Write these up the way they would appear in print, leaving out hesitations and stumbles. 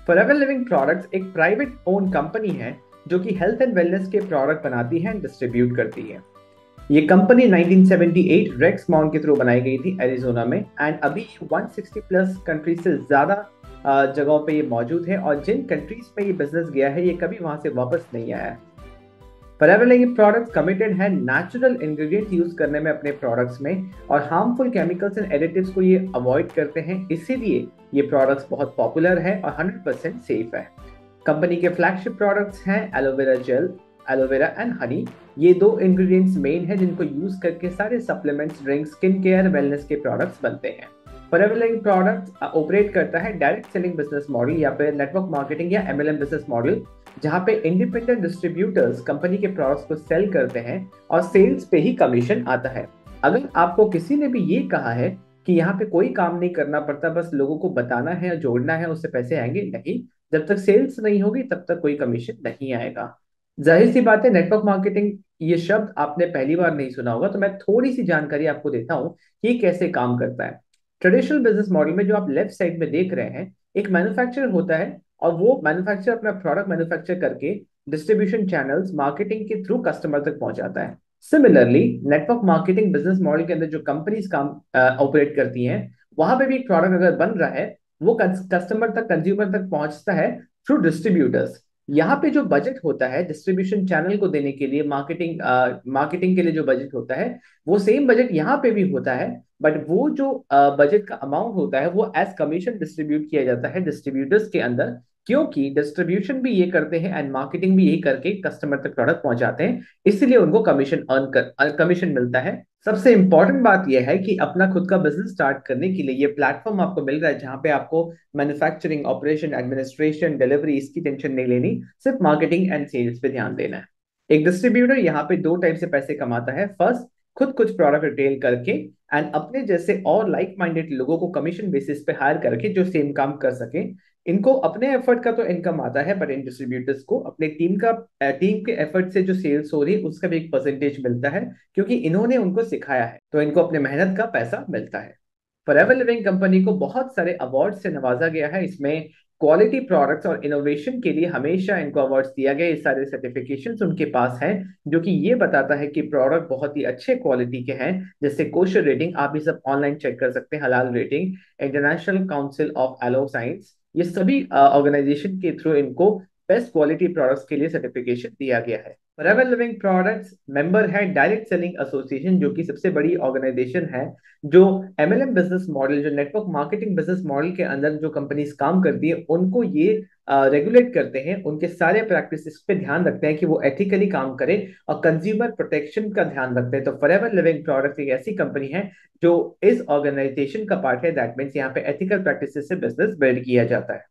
Forever living products एक private own company है जो कि हेल्थ एंड वेलनेस के प्रोडक्ट बनाती है एंड डिस्ट्रीब्यूट करती है। ये कंपनी 1978 रेक्स माउंट के थ्रू बनाई गई थी एरिजोना में एंड अभी 160 प्लस कंट्रीज से ज्यादा जगहों पे ये मौजूद है और जिन कंट्रीज में ये बिजनेस गया है ये कभी वहां से वापस नहीं आया है। फॉरएवर लिविंग प्रोडक्ट्स कमिटेड है नेचुरल इंग्रेडिएंट्स यूज करने में अपने प्रोडक्ट्स में और हार्मफुल केमिकल्स एंड एडिटिव्स को ये अवॉइड करते हैं, इसीलिए ये प्रोडक्ट्स बहुत पॉपुलर है और 100% सेफ है। कंपनी के फ्लैगशिप प्रोडक्ट्स हैं aloe vera gel, aloe vera and honey. ये दो इंग्रेडिएंट्स मेन है जिनको यूज करके सारे supplements, drinks, skin care, wellness के प्रोडक्ट्स बनते हैं। फॉरएवर लिविंग प्रोडक्ट्स ऑपरेट करता है डायरेक्ट सेलिंग बिजनेस मॉडल या फिर नेटवर्क मार्केटिंग या एमएलएम बिजनेस मॉडल, जहां पे इंडिपेंडेंट डिस्ट्रीब्यूटर्स कंपनी के प्रोडक्ट्स को सेल करते हैं और सेल्स पे ही कमीशन आता है। अगर आपको किसी ने भी ये कहा है कि यहाँ पे कोई काम नहीं करना पड़ता, बस लोगों को बताना है और जोड़ना है, उससे पैसे आएंगे, नहीं। जब तक सेल्स नहीं होगी तब तक कोई कमीशन नहीं आएगा। जाहिर सी बात है, नेटवर्क मार्केटिंग ये शब्द आपने पहली बार नहीं सुना होगा, तो मैं थोड़ी सी जानकारी आपको देता हूँ कि ये कैसे काम करता है। ट्रेडिशनल बिजनेस मॉडल में जो आप लेफ्ट साइड में देख रहे हैं, एक मैन्युफैक्चरर होता है और वो मैन्युफैक्चर अपना प्रोडक्ट मैन्युफैक्चर करके डिस्ट्रीब्यूशन चैनल्स, मार्केटिंग के थ्रू कस्टमर तक पहुंचाता है। Similarly network marketing business model के अंदर जो कंपनीज काम ऑपरेट करती हैं, वहां पे भी एक प्रोडक्ट अगर बन रहा है वो कस्टमर तक, कंज्यूमर तक पहुंचता है थ्रू डिस्ट्रीब्यूटर्स। यहाँ पे जो बजट होता है डिस्ट्रीब्यूशन चैनल को देने के लिए, मार्केटिंग के लिए जो बजट होता है, वो सेम बजट यहाँ पे भी होता है, बट वो जो बजट का अमाउंट होता है वो एज कमीशन डिस्ट्रीब्यूट किया जाता है डिस्ट्रीब्यूटर्स के अंदर, क्योंकि डिस्ट्रीब्यूशन भी ये करते हैं एंड मार्केटिंग भी यही करके कस्टमर तक प्रोडक्ट पहुंचाते हैं, इसलिए उनको कमीशन मिलता है। सबसे इंपॉर्टेंट बात यह है कि अपना खुद का बिजनेस स्टार्ट करने के लिए ये प्लेटफॉर्म आपको मिल रहा है जहां पे आपको मैन्युफैक्चरिंग, ऑपरेशन, एडमिनिस्ट्रेशन, डिलीवरी इसकी टेंशन नहीं लेनी, सिर्फ मार्केटिंग एंड सेल्स पे ध्यान देना है। एक डिस्ट्रीब्यूटर यहाँ पे दो टाइप से पैसे कमाता है। फर्स्ट, खुद कुछ प्रोडक्ट रिटेल करके एंड अपने जैसे और लाइक माइंडेड लोगों को कमीशन बेसिस पे हायर करके जो सेम काम कर सके। इनको अपने एफर्ट का तो इनकम आता है, बट इन डिस्ट्रीब्यूटर्स को अपने टीम के एफर्ट से जो सेल्स हो रही है उसका भी एक परसेंटेज मिलता है, क्योंकि इन्होंने उनको सिखाया है, तो इनको अपने मेहनत का पैसा मिलता है। फॉरएवर लिविंग कंपनी को बहुत सारे अवार्ड से नवाजा गया है। इसमें क्वालिटी प्रोडक्ट्स और इनोवेशन के लिए हमेशा इनको अवार्ड्स दिया गया। ये सारे सर्टिफिकेशंस उनके पास हैं जो कि ये बताता है कि प्रोडक्ट बहुत ही अच्छे क्वालिटी के हैं। जैसे कोशर रेटिंग, आप ये सब ऑनलाइन चेक कर सकते हैं, हलाल rating, international council of aloe science, ये सभी ऑर्गेनाइजेशन के थ्रू इनको बेस्ट क्वालिटी प्रोडक्ट्स के लिए सर्टिफिकेशन दिया गया है। फॉरएवर लिविंग प्रोडक्ट्स मेंबर है डायरेक्ट सेलिंग एसोसिएशन, जो कि सबसे बड़ी ऑर्गेनाइजेशन है जो एमएलएम बिजनेस मॉडल, जो नेटवर्क मार्केटिंग बिजनेस मॉडल के अंदर जो कंपनीज काम करती है उनको ये रेगुलेट करते हैं। उनके सारे प्रैक्टिसेस पे ध्यान रखते हैं कि वो एथिकली काम करें और कंज्यूमर प्रोटेक्शन का ध्यान रखते हैं। तो फॉरएवर लिविंग प्रोडक्ट्स एक ऐसी कंपनी है जो इस ऑर्गेनाइजेशन का पार्ट है। दैट मीन्स यहाँ पे एथिकल प्रैक्टिसेस से बिजनेस बिल्ड किया जाता है।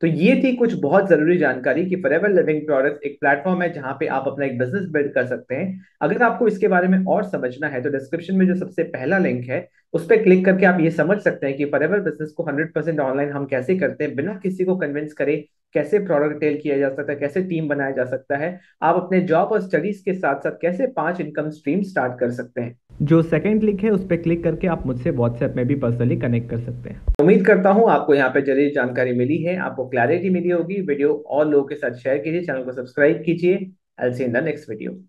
तो ये थी कुछ बहुत जरूरी जानकारी कि फॉरएवर लिविंग प्रोडक्ट्स एक प्लेटफॉर्म है जहां पे आप अपना एक बिजनेस बिल्ड कर सकते हैं। अगर आपको इसके बारे में और समझना है तो डिस्क्रिप्शन में जो सबसे पहला लिंक है उस पर क्लिक करके आप ये समझ सकते हैं कि फॉरएवर बिजनेस को 100% ऑनलाइन हम कैसे करते हैं, बिना किसी को कन्विंस करे कैसे प्रोडक्ट रिटेल किया जा सकता है, कैसे टीम बनाया जा सकता है, आप अपने जॉब और स्टडीज के साथ साथ कैसे 5 इनकम स्ट्रीम स्टार्ट कर सकते हैं। जो सेकंड लिंक है उस पर क्लिक करके आप मुझसे व्हाट्सएप में भी पर्सनली कनेक्ट कर सकते हैं। उम्मीद करता हूं आपको यहाँ पे जरूरी जानकारी मिली है, आपको क्लैरिटी मिली होगी। वीडियो और लोगों के साथ शेयर कीजिए, चैनल को सब्सक्राइब कीजिए। I will see in the next video.